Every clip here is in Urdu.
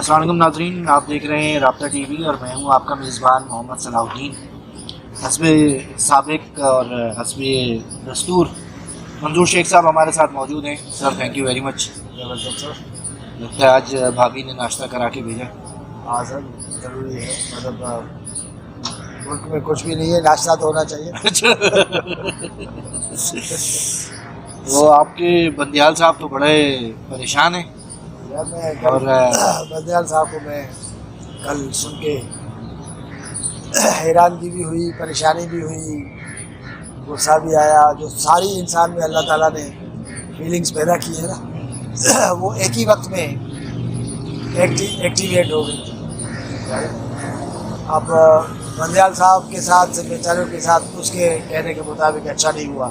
السلام علیکم ناظرین، آپ دیکھ رہے ہیں رابطہ ٹی وی اور میں ہوں آپ کا میزبان محمد صلاح الدین۔ حسب سابق اور حسب دستور منظور شیخ صاحب ہمارے ساتھ موجود ہیں۔ Sir thank you very much. لگتا ہے آج بھابھی نے ناشتہ کرا کے بھیجا۔ ہاں سر، ضروری ہے، مطلب ملک میں کچھ بھی نہیں ہے، ناشتہ تو ہونا چاہیے۔ وہ آپ کے بندیال صاحب تو بڑے پریشان ہیں اور بندیال صاحب کو میں کل سن کے حیرانگی بھی ہوئی، پریشانی بھی ہوئی، غصہ بھی آیا۔ جو ساری انسان میں اللہ تعالیٰ نے فیلنگز پیدا کی ہے نا، وہ ایک ہی وقت میں ایکٹیویٹ ہو گئی۔ اب بندیال صاحب کے ساتھ سے بیچاروں کے ساتھ اس کے کہنے کے مطابق اچھا نہیں ہوا،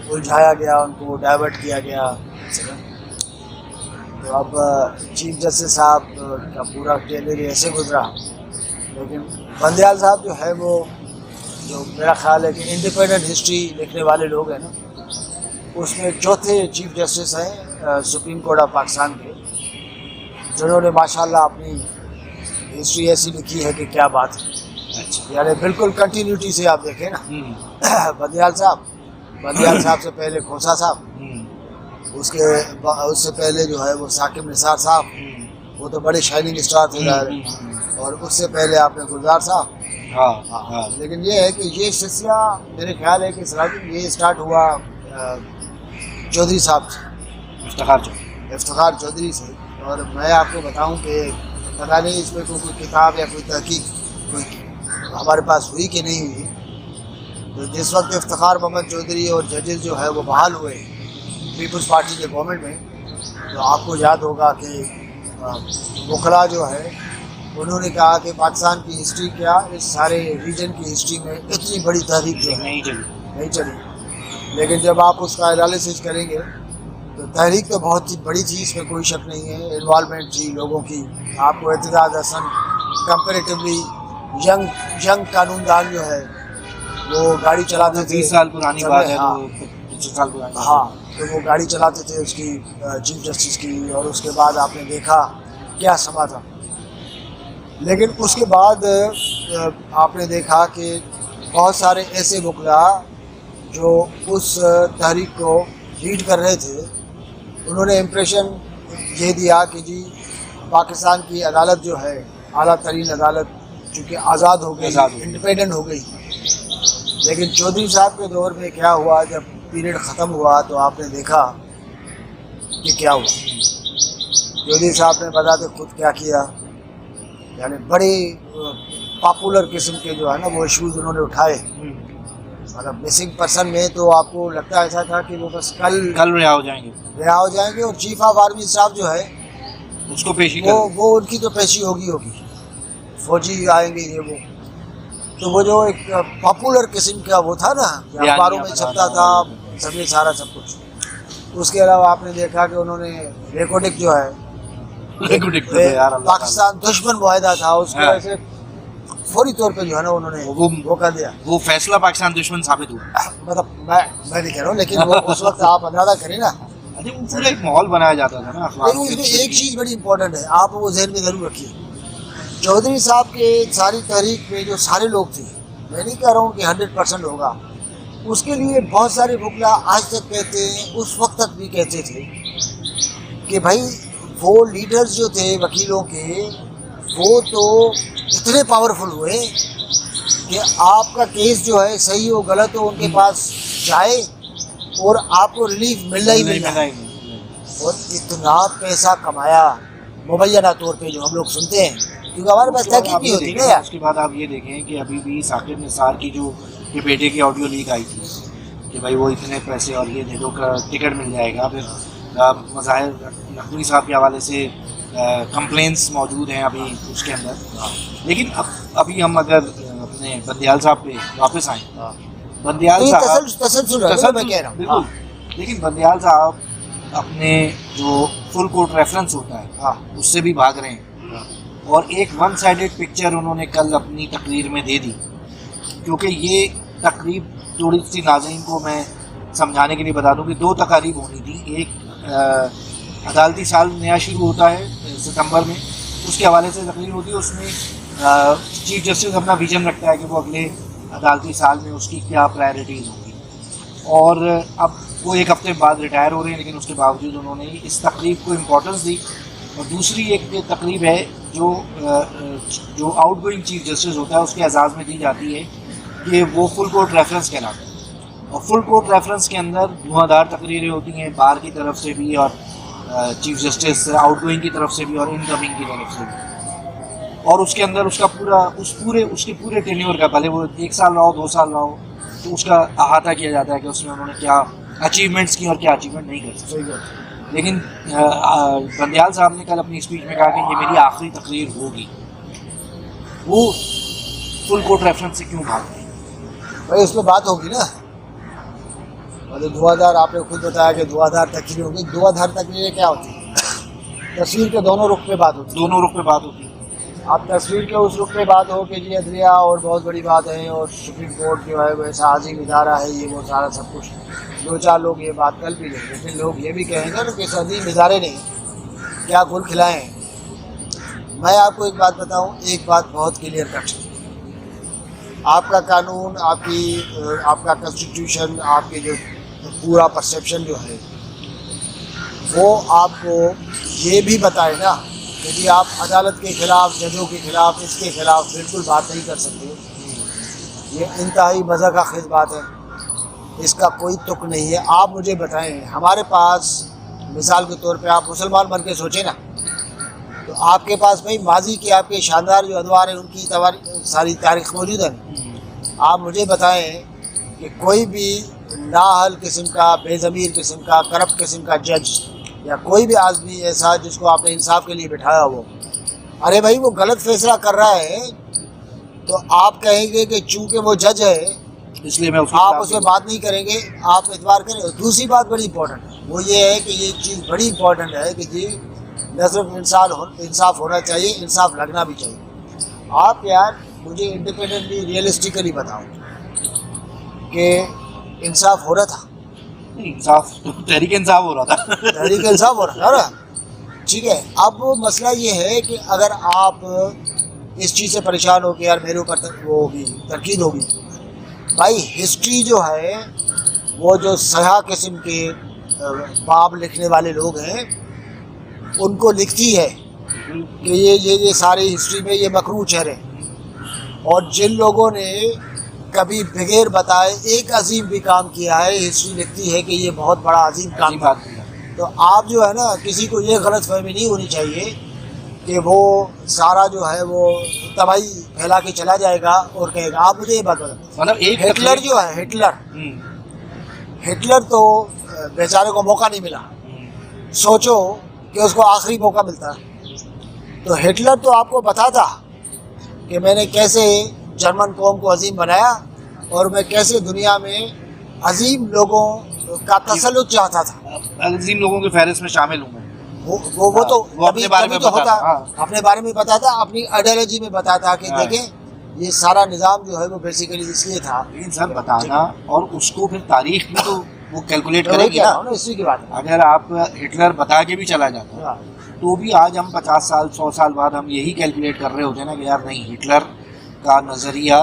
الجھایا گیا، ان کو ڈائیورٹ کیا گیا۔ تو اب چیف جسٹس صاحب کا پورا کیریئر ایسے گزرا، لیکن بندیال صاحب جو ہے وہ، جو میرا خیال ہے کہ انڈیپینڈنٹ ہسٹری لکھنے والے لوگ ہیں نا، اس میں چوتھے چیف جسٹس ہیں سپریم کورٹ آف پاکستان کے، جنہوں نے ماشاءاللہ اپنی ہسٹری ایسی لکھی ہے کہ کیا بات ہے۔ یعنی بالکل کنٹینیوٹی سے آپ دیکھیں نا، بندیال صاحب سے پہلے کھوسا صاحب، اس سے پہلے جو ہے وہ ثاقب نثار صاحب، وہ تو بڑے شائننگ اسٹار تھے ظاہر، اور اس سے پہلے آپ نے گلزار صاحب۔ لیکن یہ ہے کہ یہ سلسلہ میرے خیال ہے کہ یہ اسٹارٹ ہوا چودھری صاحب سے، افتخار چودھری سے۔ اور میں آپ کو بتاؤں کہ پتہ نہیں اس میں کوئی کتاب یا کوئی تحقیق ہمارے پاس ہوئی کہ نہیں ہوئی، تو جس وقت افتخار محمد چودھری اور ججز جو ہے وہ بحال ہوئے پیپلز پارٹی کے گورنمنٹ میں، تو آپ کو یاد ہوگا کہ وکلاء جو ہے انہوں نے کہا کہ پاکستان کی ہسٹری کیا، اس سارے ریجن کی ہسٹری میں اتنی بڑی تحریک جو ہے نہیں چلی۔ لیکن جب آپ اس کا انالیسس کریں گے تو تحریک تو بہت ہی بڑی تھی، اس میں کوئی شک نہیں ہے، انوالومنٹ تھی لوگوں کی۔ آپ کو اعتزاز احسن کمپیریٹیولی ینگ قانون دان جو ہے وہ گاڑی چلاتے تھے، 30 سال پرانی بات ہے، 25 سال پرانی۔ ہاں، تو وہ گاڑی چلاتے تھے اس کی چیف جسٹس کی، اور اس کے بعد آپ نے دیکھا کیا سما تھا۔ لیکن اس کے بعد آپ نے دیکھا کہ بہت سارے ایسے وکلاء جو اس تحریک کو لیڈ کر رہے تھے، انہوں نے امپریشن یہ دیا کہ جی پاکستان کی عدالت جو ہے، اعلیٰ ترین عدالت، چونکہ آزاد ہو گئی، انڈیپینڈنٹ ہو گئی۔ لیکن چودھری صاحب کے دور میں کیا ہوا، جب پیریڈ ختم ہوا تو آپ نے دیکھا کہ کیا ہوا۔ چودھری صاحب نے بتاتے خود کیا کیا، یعنی بڑے پاپولر قسم کے جو ہے نا وہ ایشوز انہوں نے اٹھائے۔ مطلب مسنگ پرسن میں تو آپ کو لگتا ایسا تھا کہ وہ بس کل رہا ہو جائیں گے، اور چیف آف آرمی اسٹاف جو ہے اس کو پیشی وہ ان کی تو پیشی ہوگی، فوجی آئیں گے یہ وہ۔ تو وہ جو ایک پاپولر قسم کا وہ تھا نا، اخباروں میں چھپتا تھا سب سارا سب کچھ۔ اس کے علاوہ آپ نے دیکھا کہ انہوں نے ریکوڈک جو ہے پاکستان دشمن معاہدہ تھا، اس کی وجہ سے فوری طور پہ جو ہے نا انہوں نے وہ کر دیا۔ وہ فیصلہ پاکستان دشمن ثابت ہوا۔ مطلب میں نہیں کہہ رہا ہوں، لیکن وہ اس وقت آپ اندازہ کریں نا، وہ پورا ایک ماحول بنایا جاتا تھا نا۔ لیکن اس میں ایک چیز بڑی امپورٹنٹ ہے، آپ وہ ذہن میں ضرور رکھیے۔ چودھری صاحب کے ساری تحریک میں جو سارے لوگ تھے، میں نہیں کہہ رہا ہوں کہ 100% ہوگا، اس کے لیے بہت سارے وکلاء آج تک کہتے ہیں، اس وقت تک بھی کہتے تھے کہ بھائی وہ لیڈرز جو تھے وکیلوں کے، وہ تو اتنے پاورفل ہوئے کہ آپ کا کیس جو ہے صحیح ہو غلط ہو ان کے پاس جائے اور آپ کو ریلیف ملنا ہی ملنا ہے۔ اور اتنا پیسہ کمایا مبینہ طور پہ جو ہم لوگ سنتے ہیں، کیونکہ ہمارے پاس تحقیق نہیں ہوتی نا یار۔ اس کے بعد آپ یہ دیکھیں کہ ابھی بھی ثاقب نثار کی جو یہ بیٹے کی آڈیو لیک آئی تھی کہ بھائی وہ اتنے پیسے اور یہ دے دو ٹکٹ مل جائے گا، پھر مظاہر نقوی صاحب کے حوالے سے کمپلینس موجود ہیں ابھی اس کے اندر۔ لیکن ابھی ہم اگر اپنے بندیال صاحب پہ واپس آئیں، بندیال صاحب میں کہہ رہا ہوں بالکل، لیکن بندیال صاحب اپنے جو فل کورٹ ریفرنس ہوتا ہے اس سے بھی بھاگ رہے ہیں، اور ایک ون سائیڈڈ پکچر انہوں نے کل اپنی تقریر میں دے دی۔ کیونکہ یہ تقریب تھوڑی سی ناظرین کو میں سمجھانے کے لیے بتا دوں کہ 2 تقاریب ہونی تھی۔ ایک عدالتی سال نیا شروع ہوتا ہے ستمبر میں، اس کے حوالے سے تقریر ہوتی ہے. اس میں چیف جسٹس اپنا ویژن رکھتا ہے کہ وہ اگلے عدالتی سال میں اس کی کیا پرائرٹیز ہوں گی. اور اب وہ ایک ہفتے بعد ریٹائر ہو رہے ہیں، لیکن اس کے باوجود انہوں نے اس تقریب کو امپورٹنس دی. اور دوسری ایک تقریب ہے جو آؤٹ گوئنگ چیف جسٹس ہوتا ہے اس کے اعزاز میں دی جاتی ہے کہ وہ فل کورٹ ریفرنس کہلاتا ہے. اور فل کورٹ ریفرنس کے اندر دھواں تقریریں ہوتی ہیں بار کی طرف سے بھی اور چیف جسٹس آؤٹ گوئنگ کی طرف سے بھی اور ان کمنگ کی طرف سے بھی. اور اس کے اندر اس کا اس کے پورے ٹینیور کا، بھلے وہ 1 سال رہا ہو 2 سال رہا ہو، تو اس کا احاطہ کیا جاتا ہے کہ اس میں انہوں نے کیا اچیومنٹس کی اور کیا اچیومنٹ نہیں کر سکتے. لیکن بندیال صاحب نے کل اپنی اسپیچ میں کہا کہ یہ میری آخری تقریر ہوگی. وہ فل کورٹ ریفرنس سے کیوں بھاگ گئی؟ بھائی اس میں بات ہوگی نا، دھواں آپ نے خود بتایا کہ دھواں تقریر ہوگی. دھواں تقریریں کیا ہوتی ہیں؟ تصویر کے دونوں رخ پہ بات ہوتی ہے. دونوں رخ پہ بات ہوتی ہے. آپ تصویر کے اس رخ پہ بات ہو کہ جی عدلیہ اور بہت بڑی بات ہے اور سپریم کورٹ جو ہے وہ ایسا عظیم ادارہ ہے، یہ وہ سارا سب کچھ. 2-4 لوگ یہ بات کل بھی لیں، لیکن لوگ یہ بھی کہیں گے نا کہ عظیم ادارے نہیں کیا گل کھلائیں. میں آپ کو ایک بات بتاؤں، ایک بات بہت کلیئر کٹ. آپ کا قانون، آپ کا کنسٹیٹیوشن، آپ کے جو پورا پرسیپشن جو ہے وہ آپ کو یہ بھی بتائے نا کہ جی آپ عدالت کے خلاف، ججوں کے خلاف، اس کے خلاف بالکل بات نہیں کر سکتے. یہ انتہائی مزہ کا خیز بات ہے، اس کا کوئی تک نہیں ہے. آپ مجھے بتائیں، ہمارے پاس مثال کے طور پہ آپ مسلمان بن کے سوچیں نا، تو آپ کے پاس بھائی ماضی کے آپ کے شاندار جو ادوار ہیں ان کی ساری تاریخ موجود ہے. آپ مجھے بتائیں کہ کوئی بھی نااہل قسم کا، بے ضمیر قسم کا، کرپٹ قسم کا جج یا کوئی بھی آدمی ایسا جس کو آپ نے انصاف کے لیے بٹھایا ہو، ارے بھائی وہ غلط فیصلہ کر رہا ہے تو آپ کہیں گے کہ چونکہ وہ جج ہے اس لیے آپ اس میں بات نہیں کریں گے، آپ اعتبار کریں. دوسری بات بڑی امپورٹنٹ ہے، وہ یہ ہے کہ یہ چیز بڑی امپورٹنٹ ہے کہ جی نہ صرف انصاف ہونا چاہیے، انصاف لگنا بھی چاہیے. آپ یار مجھے انڈیپینڈنٹلی ریئلسٹیکلی بتاؤ کہ انصاف ہو رہا تھا؟ انصاف تحریک انصاف ہو رہا تھا. تحریک انصاف ہو رہا تھا، ٹھیک ہے. اب مسئلہ یہ ہے کہ اگر آپ اس چیز سے پریشان ہو کہ یار میرے اوپر وہ ہوگی تنقید ہوگی، بھائی ہسٹری جو ہے وہ جو سیاہ قسم کے باب لکھنے والے لوگ ہیں ان کو لکھتی ہے کہ یہ ساری ہسٹری میں یہ مکروہ چہرے، اور جن لوگوں نے کبھی بغیر بتائے ایک عظیم بھی کام کیا ہے ہسٹری لکھتی ہے کہ یہ بہت بڑا عظیم کام تھا. تو آپ جو ہے نا کسی کو یہ غلط فہمی نہیں ہونی چاہیے کہ وہ سارا جو ہے وہ تباہی پھیلا کے چلا جائے گا اور کہے گا. آپ مجھے یہ بات بتائیں، مطلب ایک ہٹلر جو ہے ہٹلر تو بیچارے کو موقع نہیں ملا. سوچو کہ اس کو آخری موقع ملتا، تو ہٹلر تو آپ کو بتاتا کہ میں نے کیسے جرمن قوم کو عظیم بنایا اور میں کیسے دنیا میں عظیم لوگوں کا تسلط چاہتا تھا، عظیم لوگوں کے فہرست میں شامل ہوں. وہ تو اپنے بارے میں ہوتا، اپنے بارے میں بتاتا، اپنی آئیڈیالوجی میں بتاتا کہ دیکھیں یہ سارا نظام جو ہے وہ بیسیکلی اس لیے تھا. لیکن سر بتانا اور اس کو پھر تاریخ بھی تو وہ کیلکولیٹ کرے گی نا. اسی کی بات ہے. اگر آپ ہٹلر بتا کے بھی چلا جاتا تو بھی آج ہم 50 سال 100 سال بعد ہم یہی کیلکولیٹ کر رہے ہوتے ہیں نا کہ یار نہیں، ہٹلر کا نظریہ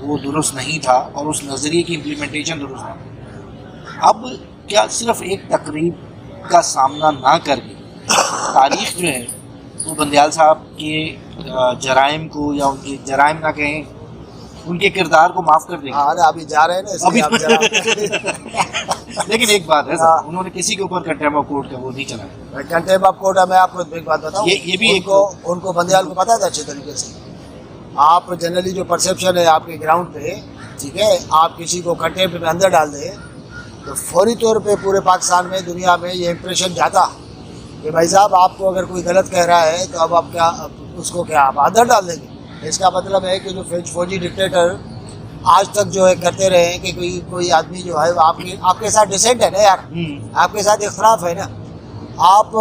وہ درست نہیں تھا اور اس نظریے کی امپلیمنٹیشن درست نہیں. اب کیا صرف ایک تقریب کا سامنا نہ کر کے تاریخ جو ہے وہ بندیال صاحب کے جرائم کو، یا ان کے جرائم نہ کہیں، ان کے کردار کو معاف کر دیں گے؟ ابھی جا رہے ہیں نا اس لیے آپ لیکن ایک بات ہے سر، انہوں نے کسی کے اوپر کنٹیمپٹ آف کورٹ کا وہ نہیں چلایا. کنٹیمپٹ آف کورٹ میں آپ کو ایک بات بتاؤں، یہ بھی ان کو بندیال کو پتا تھا اچھے طریقے سے. آپ جنرلی جو پرسیپشن ہے آپ کے گراؤنڈ پہ، ٹھیک ہے، آپ کسی کو کنٹیمپٹ میں اندر ڈال دیں تو فوری طور پہ پورے پاکستان میں، دنیا میں یہ امپریشن جاتا کہ بھائی صاحب آپ کو اگر کوئی غلط کہہ رہا ہے تو اب آپ کیا اس کو کیا آپ اندر ڈال دیں گے. اس کا مطلب ہے کہ جو فوجی ڈکٹیٹر آج تک جو ہے کرتے رہے ہیں کہ کوئی آدمی جو ہے آپ کے ساتھ ڈسینٹ ہے نا یار، آپ کے ساتھ اختلاف ہے نا، آپ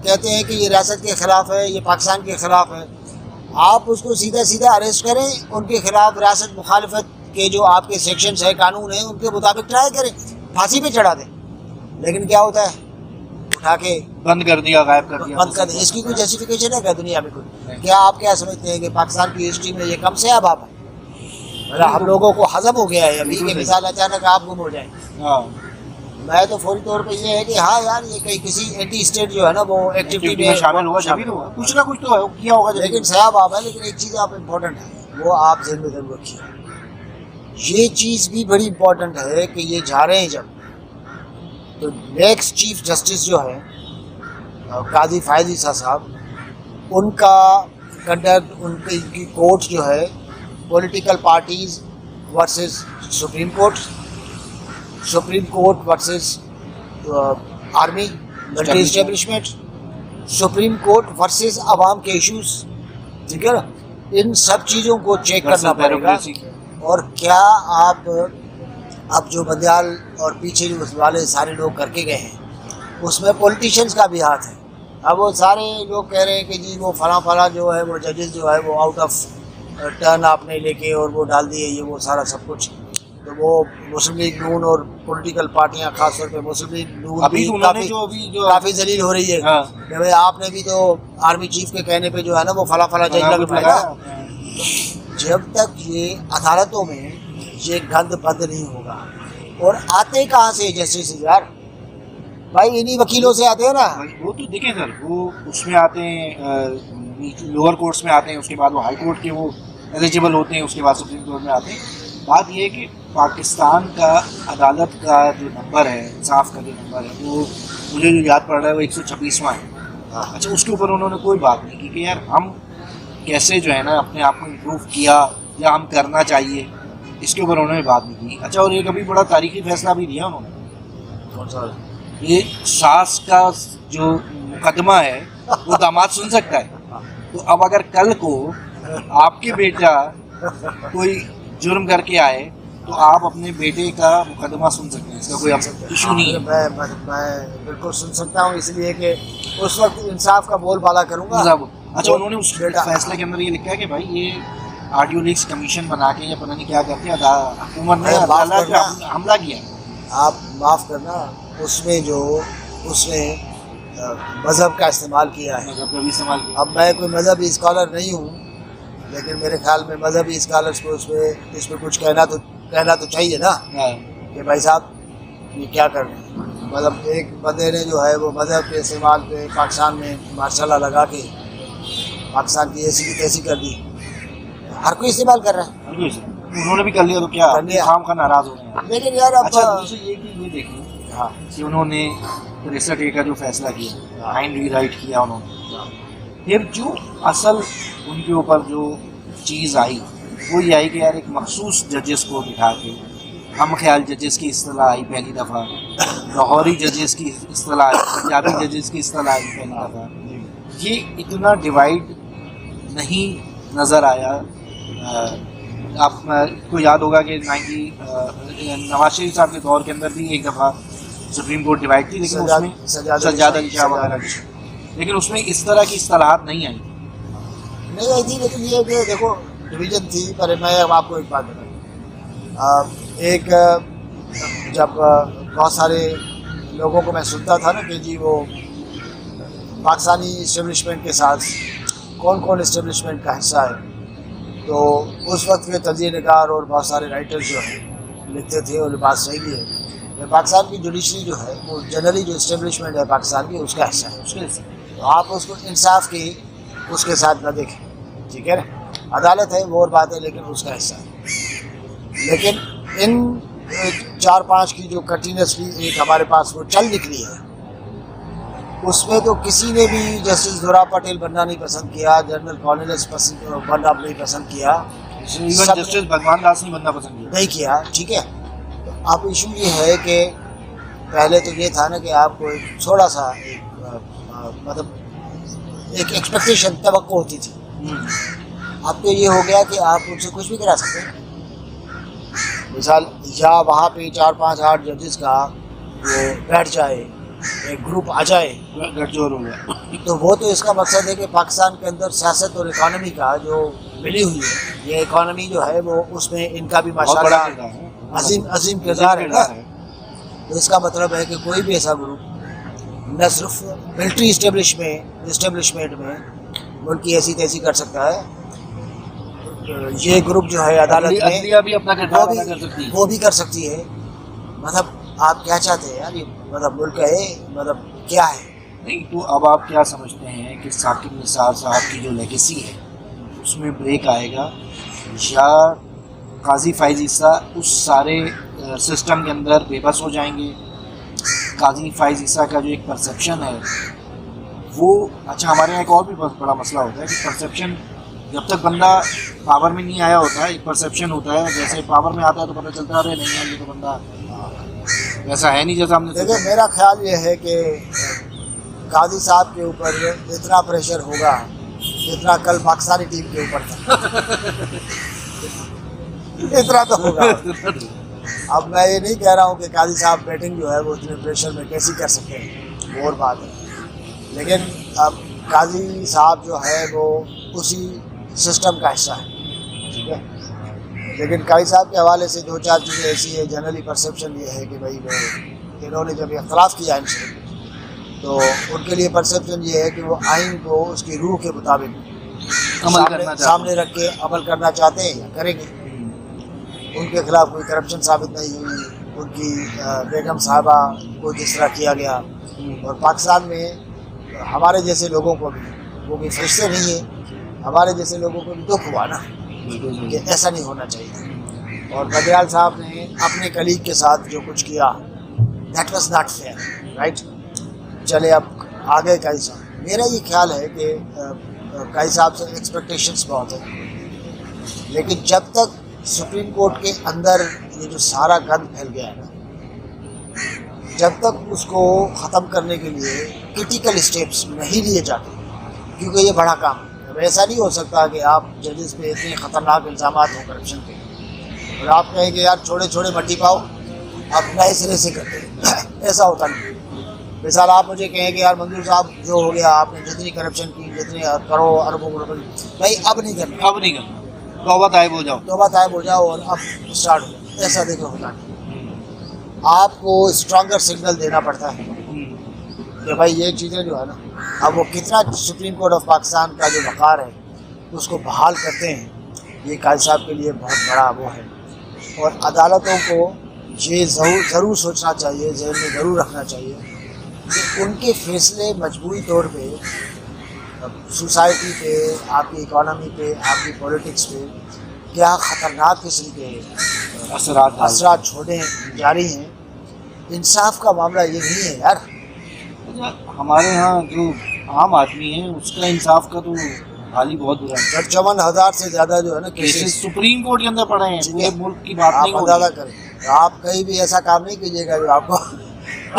کہتے ہیں کہ یہ ریاست کے خلاف ہے، یہ پاکستان کے خلاف ہے، آپ اس کو سیدھا اریسٹ کریں، ان کے خلاف ریاست مخالفت کے جو آپ کے سیکشنز ہیں، قانون ہیں، ان کے مطابق ٹرائی کریں، پھانسی پہ چڑھا دیں. لیکن کیا ہوتا ہے اٹھا کے بند کر دیا، غائب کر دیا، بند کر دیا. اس کی کوئی جسٹیفیکیشن ہے کیا دنیا میں کوئی؟ کیا آپ کیا سمجھتے ہیں کہ پاکستان کی ہسٹری میں یہ کم سے اب آپ ہم لوگوں کو ہضم ہو گیا ہے ابھی کہ مثال اچانک آپ گم ہو جائیں؟ ہاں میں تو فوری طور پہ یہ ہے کہ ہاں یار یہ کہیں کسی اینٹی اسٹیٹ جو ہے نا وہ ایکٹیویٹی میں شامل ہوا، جبھی تو کچھ نہ کچھ تو کیا ہوگا. لیکن صاحب آپ ہے، لیکن ایک چیز آپ امپورٹنٹ ہے وہ آپ ذہن میں ضرور رکھیے، یہ چیز بھی بڑی امپورٹنٹ ہے کہ یہ جا رہے ہیں جب تو نیکسٹ چیف جسٹس جو ہے قاضی فائز عیسیٰ صاحب، ان کا کنڈکٹ، ان کی کورٹ جو ہے political parties versus supreme court, supreme court versus army military establishment, supreme court versus عوام کے ایشوز، ٹھیک ہے نا؟ ان سب چیزوں کو چیک کرنا پڑے گا. اور کیا آپ اب جو بندیال اور پیچھے جو والے سارے لوگ کر کے گئے ہیں اس میں پولیٹیشینز کا بھی ہاتھ ہے. اب وہ سارے لوگ کہہ رہے ہیں کہ جی وہ فلاں فلاں جو ہے وہ ججز جو ہے وہ آؤٹ آف ٹرن آپ نے لے کے اور وہ ڈال دیے یہ وہ سارا سب کچھ. تو وہ مسلم لیگ نون اور پولیٹیکل پارٹیاں خاص طور پہ مسلم لیگ نون بھی کافی ذلیل ہو رہی ہے کہ بھائی آپ نے بھی تو آرمی چیف کے کہنے پہ جو ہے نا وہ فلاں فلاں جج لگایا. جب تک یہ عدالتوں میں یہ گند بند نہیں ہوگا، اور آتے کہاں سے جسٹس یار بھائی انہی وکیلوں سے آتے ہیں نا. وہ تو دیکھیں سر، وہ اس میں آتے ہیں لوور کورٹس میں آتے ہیں، اس کے بعد وہ ہائی کورٹ کے وہ ایلیجیبل ہوتے ہیں، اس کے بعد سپریم کورٹ میں آتے ہیں. بات یہ ہے کہ پاکستان کا عدالت کا جو نمبر ہے، انصاف کا جو نمبر ہے، وہ مجھے جو یاد پڑ رہا ہے وہ 126واں ہے. اچھا اس کے اوپر انہوں نے کوئی بات نہیں کی کہ یار ہم کیسے جو ہے نا اپنے آپ کو امپروو کیا یا ہم کرنا چاہیے، اس کے اوپر انہوں نے بات نہیں کی. اچھا اور ایک ابھی بڑا تاریخی فیصلہ بھی دیا انہوں نے، یہ ساس کا جو مقدمہ ہے وہ داماد سن سکتا ہے. تو اب اگر کل کو آپ کے بیٹا کوئی جرم کر کے آئے تو آپ اپنے بیٹے کا مقدمہ سن سکتے ہیں، اس کا کوئی ایشو نہیں ہے. میں بالکل سن سکتا ہوں، اس لیے کہ اس وقت انصاف کا بول بالا کروں گا. اچھا انہوں نے اس فیصلے کے اندر یہ لکھا ہے کہ بھائی یہ آڈیو لیکس کمیشن بنا کے یا پتہ نہیں کیا کر کے حکومت نے حملہ کیا. آپ معاف کرنا، اس میں مذہب کا استعمال کیا ہے. مذہب کا بھی استعمال کیا. اب میں کوئی مذہبی اسکالر نہیں ہوں، لیکن میرے خیال میں مذہبی اسکالرس کو اس میں کچھ کہنا تو چاہیے نا کہ بھائی صاحب یہ کیا کر رہے ہیں. مطلب ایک بندے نے جو ہے وہ مذہب کے استعمال پہ پاکستان میں ماشاء اللہ لگا کے پاکستان کی ایسی کی تیسی کر دی. ہر کوئی استعمال کر رہا ہے. انہوں نے بھی کر لیا تو کیا خام کا ناراض ہو گیا. لیکن یار اب یہ دیکھیں کہ انہوں نے 63A کا جو فیصلہ کیا، آئین ری رائٹ کیا انہوں نے، پھر جو اصل ان کے اوپر جو چیز آئی وہ یہ آئی کہ یار ایک مخصوص ججز کو بٹھا کے، ہم خیال ججز کی اصطلاح آئی پہلی دفعہ، لاہوری ججز کی اصطلاح آئی، پنجابی ججز کی اصطلاح آئی پہلی دفعہ. یہ اتنا ڈیوائڈ نہیں نظر آیا. آپ کو یاد ہوگا کہ نواز شریف صاحب کے دور کے اندر بھی ایک دفعہ سپریم کورٹ ڈیوائڈ تھی، لیکن اس میں سجاد علی شاہ وغیرہ، لیکن اس میں اس طرح کی اصطلاحات نہیں آئی تھی. لیکن یہ کہ دیکھو ڈویژن تھی. پر میں اب آپ کو ایک بات بتاؤں، ایک جب بہت سارے لوگوں کو میں سنتا تھا نا کہ جی وہ پاکستانی اسٹیبلشمنٹ کے ساتھ کون کون اسٹیبلشمنٹ کا حصہ ہے، تو اس وقت کے تجزیہ نگار اور بہت سارے رائٹر جو ہیں لکھتے تھے، اور بات صحیح ہے کہ پاکستان کی جوڈیشری جو ہے وہ جنرلی جو اسٹیبلشمنٹ ہے پاکستان کی اس کا حصہ ہے. تو آپ اس کو انصاف کی اس کے ساتھ نہ دیکھیں، ٹھیک ہے نا. عدالت ہے وہ اور بات ہے، لیکن اس کا حصہ ہے. لیکن ان 4-5 کی جو کنٹینیوسلی ایک ہمارے پاس وہ چل نکلی ہے، اس میں تو کسی نے بھی جسٹس زورا پٹیل بننا نہیں پسند کیا، جنرل کارنلیس بننا نہیں پسند کیا، جسٹس بھگوان داس نہیں بننا پسند نہیں کیا، ٹھیک ہے. اب ایشو یہ ہے کہ پہلے تو یہ تھا نا کہ آپ کو ایک تھوڑا سا مطلب ایک ایکسپیکٹیشن توقع ہوتی تھی. اب تو یہ ہو گیا کہ آپ ان سے کچھ بھی کرا سکتے ہیں. مثال یا وہاں پہ 4-5-8 ججز کا وہ بیٹھ جائے، ایک گروپ آ جائے، تو وہ تو اس کا مقصد ہے کہ پاکستان کے اندر سیاست اور اکانومی کا جو ملی ہوئی ہے، یہ اکانومی جو ہے وہ اس میں ان کا بھی ماشاءاللہ عظیم کردار ہے. تو اس کا مطلب ہے کہ کوئی بھی ایسا گروپ نہ صرف ملٹری اسٹیبلشمنٹ میں ملک کی ایسی تیسی کر سکتا ہے، یہ گروپ جو ہے عدالت میں عدلیہ بھی اپنا کردار ادا کر سکتی ہے، وہ بھی کر سکتی ہے. مطلب آپ کیا چاہتے ہیں یار، یہ مطلب ملک ہے، مطلب کیا ہے؟ نہیں تو اب آپ کیا سمجھتے ہیں کہ ثاقب نثار صاحب کی جو لیگیسی ہے اس میں بریک آئے گا، یا قاضی فائز عیسیٰ اس سارے سسٹم کے اندر بے بس ہو جائیں گے؟ قاضی فائز عیسیٰ کا جو ایک پرسیپشن ہے وہ، اچھا ہمارے یہاں ایک اور بھی بہت بڑا مسئلہ ہوتا ہے کہ پرسیپشن جب تک بندہ پاور میں نہیں آیا ہوتا ہے ایک پرسیپشن ہوتا ہے، جیسے پاور میں آتا ہے تو پتہ چلتا ہے ارے نہیں یار یہ تو بندہ ویسا ہے نہیں جیسا ہم نے دیکھیں میرا خیال یہ ہے کہ قاضی صاحب کے اوپر اتنا پریشر ہوگا جتنا کل پاکستانی ٹیم کے اوپر تھا. اتنا تو ہوگا. اب میں یہ نہیں کہہ رہا ہوں کہ قاضی صاحب بیٹنگ جو ہے وہ اتنے پریشر میں کیسی کر سکتے ہیں، اور بات ہے، لیکن اب قاضی صاحب جو ہے وہ اسی سسٹم کا حصہ ہے، ٹھیک ہے. لیکن قاضی صاحب کے حوالے سے دو چار چیزیں ایسی ہے، جنرلی پرسیپشن یہ ہے کہ بھائی انہوں نے جب اختلاف کیا ان سے تو ان کے لیے پرسیپشن یہ ہے کہ وہ آئین کو اس کی روح کے مطابق سامنے رکھ کے عمل کرنا چاہتے ہیں یا کریں گے. ان کے خلاف کوئی کرپشن ثابت نہیں ہوئی، ان کی بیگم صاحبہ کو جس طرح کیا گیا، اور پاکستان میں ہمارے جیسے لوگوں کو بھی، وہ بھی فرشتے نہیں ہیں، ہمارے جیسے لوگوں کو بھی دکھ ہوا نا کہ ایسا نہیں ہونا چاہیے. اور بدیال صاحب نے اپنے کلیگ کے ساتھ جو کچھ کیا that was not fair, right. چلے اب آگے قاضی صاحب، میرا یہ خیال ہے کہ قاضی صاحب سے ایکسپیکٹیشنس بہت ہیں، لیکن جب تک سپریم کورٹ کے اندر یہ جو سارا گند پھیل گیا ہے نا، جب تک اس کو ختم کرنے کے لیے کرٹیکل اسٹیپس نہیں لیے جاتے، کیونکہ یہ بڑا کام ہے. اب ایسا نہیں ہو سکتا کہ آپ ججز پہ اتنے خطرناک الزامات ہوں کرپشن کے اور آپ کہیں کہ یار چھوڑے چھوڑے مٹی پاؤ آپ نئے سرے سے کرتے ہیں. ایسا ہوتا نہیں. مثال آپ مجھے کہیں کہ یار منظور صاحب جو ہو گیا، آپ نے جتنی کرپشن کی، جتنے کروڑ اربوں روپے، بھائی اب نہیں کرنا، اب نہیں کرنا، توبہ طائب ہو جاؤ، توبہ طائب ہو جاؤ اور اب اسٹارٹ ہو جاؤ. ایسا دیکھو ہوتا نہیں. آپ کو اسٹرانگر سگنل دینا پڑتا ہے کہ بھائی یہ چیزیں جو ہے نا، اب وہ کتنا سپریم کورٹ آف پاکستان کا جو وقار ہے اس کو بحال کرتے ہیں، یہ قاضی صاحب کے لیے بہت بڑا وہ ہے. اور عدالتوں کو یہ ضرور سوچنا چاہیے، ذہن میں ضرور رکھنا چاہیے کہ ان کے فیصلے مجموعی طور پہ سوسائٹی پہ، آپ کی اکانومی پہ، آپ کی پولیٹکس پہ کیا خطرناک قسم کے اثرات چھوڑے جا رہی ہیں. انصاف کا معاملہ یہ نہیں ہے یار. ہمارے ہاں جو عام آدمی ہے اس کا انصاف کا تو حال ہی بہت برا ہے. 54,000 سے زیادہ جو ہے نا کیسز سپریم کورٹ کے اندر پڑے ہیں، پورے ملک کی بات نہیں آپ ہو رہی. اندازہ کریں، آپ کہیں بھی ایسا کام نہیں کیجیے گا جو آپ کو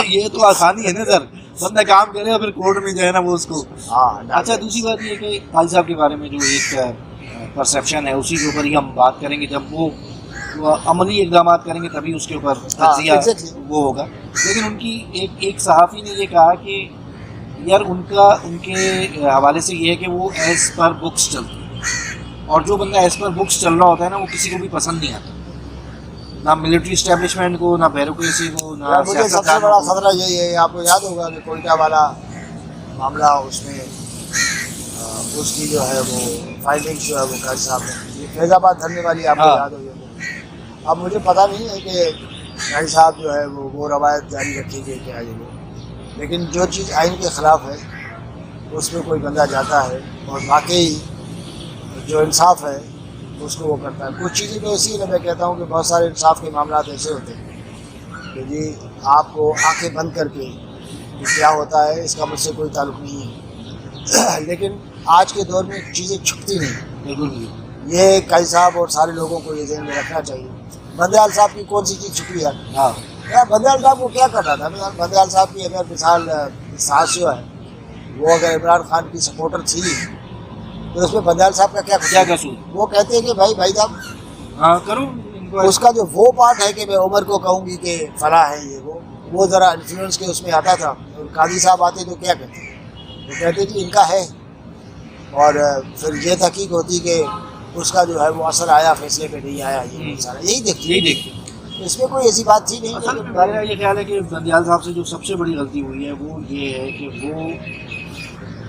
یہ تو آسانی ہے نا سر، بندہ کام کرے اور پھر کورٹ میں جائے نا وہ اس کو. ہاں. اچھا دوسری بات یہ کہ قاضی صاحب کے بارے میں جو ایک پرسیپشن ہے اسی کے اوپر ہی ہم بات کریں گے. جب وہ عملی اقدامات کریں گے تبھی اس کے اوپر تجزیہ وہ ہوگا. لیکن ان کی ایک صحافی نے یہ کہا کہ یار ان کے حوالے سے یہ ہے کہ وہ ایز پر بکس چلتے ہیں، اور جو بندہ ایز پر بکس چل رہا ہوتا ہے نا وہ کسی کو بھی پسند نہیں آتا، نہ ملٹری اسٹیبلشمنٹ کو، نہ بیوروکریسی کو، نہ مجھے سب سے بڑا خطرہ یہی ہے. آپ کو یاد ہوگا کہ کوئٹہ والا معاملہ، اس میں اس کی جو ہے وہ فائلنگ جو ہے وہ قاضی صاحب نے، یہ فیض آباد دھرنے والی آپ کو یاد ہوگی. اب مجھے پتہ نہیں ہے کہ قاضی صاحب جو ہے وہ روایت جاری رکھی گئی کہ آئے وہ، لیکن جو چیز آئین کے خلاف ہے اس میں کوئی بندہ جاتا ہے اور واقعی جو انصاف ہے اس کو وہ کرتا ہے. کچھ چیزیں تو اسی لیے میں کہتا ہوں کہ بہت سارے انصاف کے معاملات ایسے ہوتے ہیں کہ جی آپ کو آنکھیں بند کر کے کہ کیا ہوتا ہے اس کا مجھ سے کوئی تعلق نہیں ہے. لیکن آج کے دور میں چیزیں چھپتی نہیں. بالکل یہ قاضی صاحب اور سارے لوگوں کو یہ ذہن میں رکھنا چاہیے. بندیال صاحب کی کون سی چیز چھپی ہے؟ ہاں یار بندیال صاحب کو کیا کرنا تھا؟ بندیال صاحب کی اگر مثال ساس جو ہے وہ اگر عمران خان کی سپورٹر تھی تو اس میں بندیال صاحب کا کیا قصور؟ وہ کہتے ہیں کہ بھائی صاحب ہاں کرو اس کا جو وہ پارٹ ہے کہ میں عمر کو کہوں گی کہ فلاں ہے یہ وہ ذرا انفلوئنس کے اس میں آتا تھا. اور قاضی صاحب آتے تو کیا کہتے ہیں؟ وہ کہتے کہ ان کا ہے، اور پھر یہ تحقیق ہوتی کہ اس کا جو ہے وہ اثر آیا فیصلے پہ نہیں آیا. یہ سارا یہی دیکھتے. اس میں کوئی ایسی بات تھی نہیں. اصل میں میرا یہ خیال ہے کہ بندیال صاحب سے جو سب سے بڑی غلطی ہوئی ہے وہ یہ ہے کہ وہ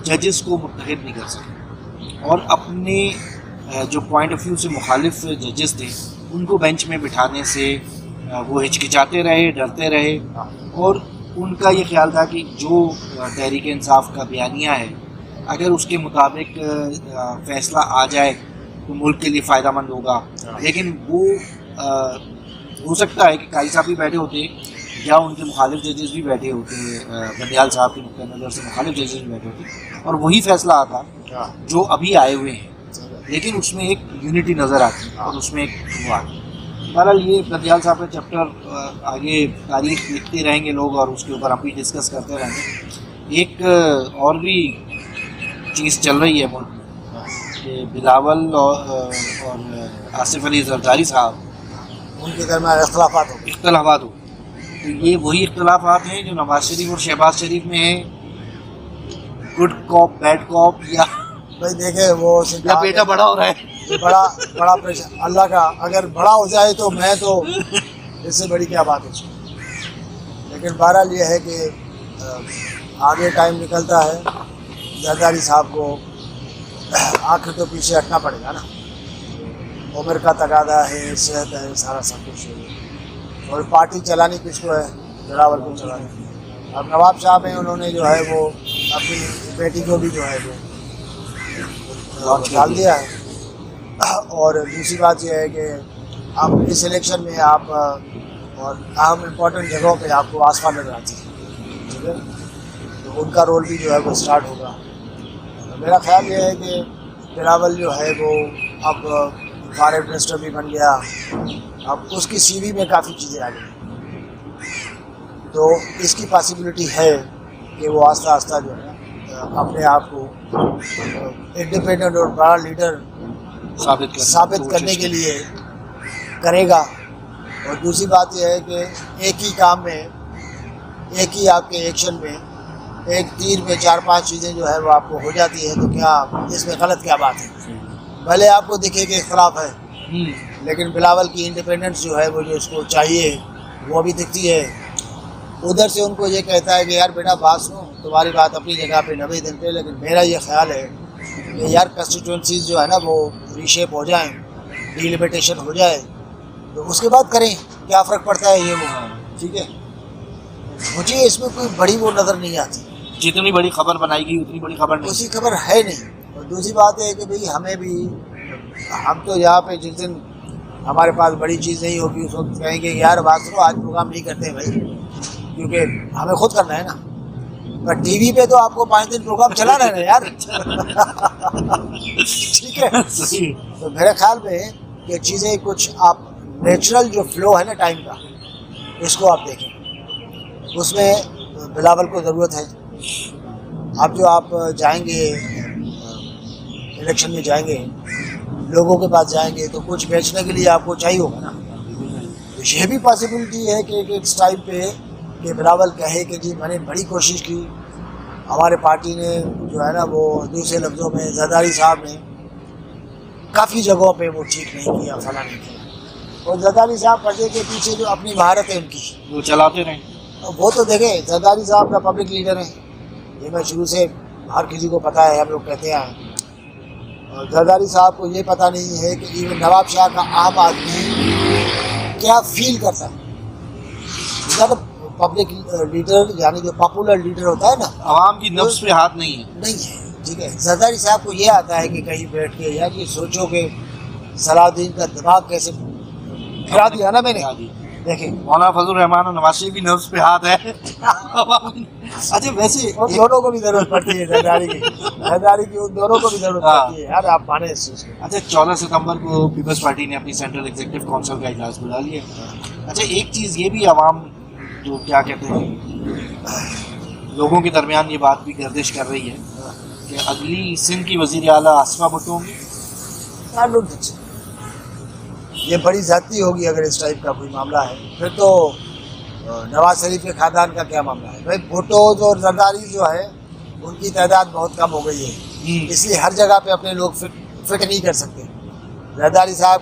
ججز کو متحد نہیں کر سکے اور اپنے جو پوائنٹ آف ویو سے مخالف ججز تھے ان کو بینچ میں بٹھانے سے وہ ہچکچاتے رہے, ڈرتے رہے, اور ان کا یہ خیال تھا کہ جو تحریک انصاف کا بیانیہ ہے اگر اس کے مطابق فیصلہ آ جائے تو ملک کے لیے فائدہ مند ہوگا. لیکن وہ ہو سکتا ہے کہ قاضی صاحب بھی بیٹھے ہوتے یا ان کے مخالف ججز بھی بیٹھے ہوتے, بندیال صاحب کے نقطۂ نظر سے مخالف ججز بھی بیٹھے ہوتے اور وہی فیصلہ آتا جو ابھی آئے ہوئے ہیں, لیکن اس میں ایک یونٹی نظر آتی ہے اور اس میں ایک وہ آتی ہے. بہرحال یہ بندیال صاحب کا چیپٹر آگے تاریخ لکھتے رہیں گے لوگ اور اس کے اوپر ہم بھی ڈسکس کرتے رہیں گے. ایک اور بھی چیز چل رہی ہے ملک میں کہ بلاول اور آصف علی زرداری صاحب ان کے درمیان اختلافات ہو. تو یہ وہی اختلافات ہیں جو نواز شریف اور شہباز شریف میں ہیں, گڈ کاپ بیڈ کاپ, یا بھائی دیکھیں وہ بیٹا بڑا ہو رہا ہے, بڑا پریشان اللہ کا, اگر بڑا ہو جائے تو میں تو اس سے بڑی کیا بات ہے. لیکن بہرحال یہ ہے کہ آگے ٹائم نکلتا ہے, زرداری صاحب کو آخر تو پیچھے ہٹنا پڑے گا نا. عمر کا تقاضا ہے, صحت ہے, سارا سب کچھ ہے, اور پارٹی چلانی کس کو ہے, بلاول کو چلانی. اب نواب صاحب ہیں, انہوں نے جو ہے وہ اپنی بیٹی کو بھی جو ہے وہ ڈال دیا ہے. اور دوسری بات یہ ہے کہ اب اس الیکشن میں آپ اور اہم امپورٹنٹ جگہوں پہ آپ کو آسمان نظر آتی ہے, ٹھیک ہے, تو ان کا رول بھی جو ہے وہ اسٹارٹ ہوگا. میرا خیال یہ ہے کہ بلاول جو ہے وہ اب فارن منسٹر بھی بن گیا, اب اس کی سی وی میں کافی چیزیں آ گئی, تو اس کی پاسبلٹی ہے کہ وہ آہستہ آہستہ جو ہے اپنے آپ کو انڈیپینڈنٹ اور بڑا لیڈر ثابت کرنے کے لیے کرے گا. اور دوسری بات یہ ہے کہ ایک ہی کام میں, ایک ہی آپ کے ایکشن میں, ایک تیر میں 4-5 چیزیں جو ہے وہ آپ کو ہو جاتی ہے, تو کیا اس میں غلط کیا بات ہے. بھلے آپ کو دکھے کہ اختلاف ہے, لیکن بلاول کی انڈیپینڈنس جو ہے وہ جو اس کو چاہیے وہ بھی دکھتی ہے. ادھر سے ان کو یہ کہتا ہے کہ یار بیٹا بات سنو, تمہاری بات اپنی جگہ پہ 90 دن پہ, لیکن میرا یہ خیال ہے کہ یار کنسٹیٹوئنسیز جو ہے نا وہ ریشیپ ہو جائیں, ڈیلیمیٹیشن ہو جائے, تو اس کے بعد کریں, کیا فرق پڑتا ہے یہ وہ, ٹھیک ہے. مجھے اس میں کوئی بڑی وہ نظر نہیں آتی, جتنی بڑی خبر بنائی گئی اتنی بڑی خبر نہیں, اسی خبر ہے نہیں. اور دوسری بات ہے کہ بھئی ہمیں بھی, ہم تو یہاں پہ جس دن ہمارے پاس بڑی چیز نہیں ہوگی اس وقت کہیں گے یار بات سنو آج پروگرام نہیں کرتے بھائی, کیونکہ ہمیں خود کرنا ہے نا. پر ٹی وی پہ تو آپ کو 5 دن پروگرام چلانا ہے نا یار, ٹھیک ہے. تو میرے خیال میں یہ چیزیں کچھ آپ نیچرل جو فلو ہے نا ٹائم کا, اس کو آپ دیکھیں, اس میں بلاول کو ضرورت ہے. اب جو آپ جائیں گے الیکشن میں جائیں گے, لوگوں کے پاس جائیں گے, تو کچھ بیچنے کے لیے آپ کو چاہیے ہوگا نا. تو یہ بھی پاسبلٹی ہے کہ ایک ٹائم پہ کہ بلاول کہے کہ جی میں نے بڑی کوشش کی, ہمارے پارٹی نے جو ہے نا وہ دوسرے لفظوں میں زرداری صاحب نے کافی جگہوں پہ وہ ٹھیک نہیں کیا, فلاں نہیں کیا. اور زرداری صاحب پردے کے پیچھے جو اپنی مہارت ہے ان کی وہ چلاتے رہیں. وہ تو دیکھیں زرداری صاحب کا پبلک لیڈر ہیں, یہ میں شروع سے ہر کسی کو پتہ ہے, ہم لوگ کہتے ہیں. اور زرداری صاحب کو یہ پتہ نہیں ہے کہ ایون نواب شاہ کا عام آدمی کیا فیل کرتا ہے. پبلک لیڈر یعنی جو پاپولر لیڈر ہوتا ہے نا, عوام کی نفس پہ ہاتھ نہیں ہے, نہیں ہے, ٹھیک ہے. زرداری صاحب کو یہ آتا ہے کہ کہیں بیٹھ کے یار یہ سوچو کہ صلاح الدین کا دماغ کیسے گرا دیا نا میں نے. دیکھیں مولانا فضل الرحمان اور نواز شریف بھی نفس پہ ہاتھ ہے. اچھا ویسے ان دونوں کو بھی ضرورت پڑتی ہے, زرداری کی ان دونوں کو بھی ضرورت پڑتی ہے یار, آپ مانے اس چیز کو. اچھا 14 ستمبر کو پیپلز پارٹی نے اپنی سینٹرل ایگزیکٹو کونسل کا اجلاس بلا لیا. اچھا ایک چیز یہ بھی عوام جو کیا کہتے ہیں لوگوں کے درمیان یہ بات بھی گردش کر رہی ہے کہ اگلی سندھ کی وزیر اعلیٰ آصفہ بھٹو ہوں گی. یہ بڑی زیادتی ہوگی اگر اس ٹائپ کا کوئی معاملہ ہے. پھر تو نواز شریف کے خاندان کا کیا معاملہ ہے بھائی. بھٹو اور زرداری جو ہے ان کی تعداد بہت کم ہو گئی ہے, اس لیے ہر جگہ پہ اپنے لوگ فٹ نہیں کر سکتے. زرداری صاحب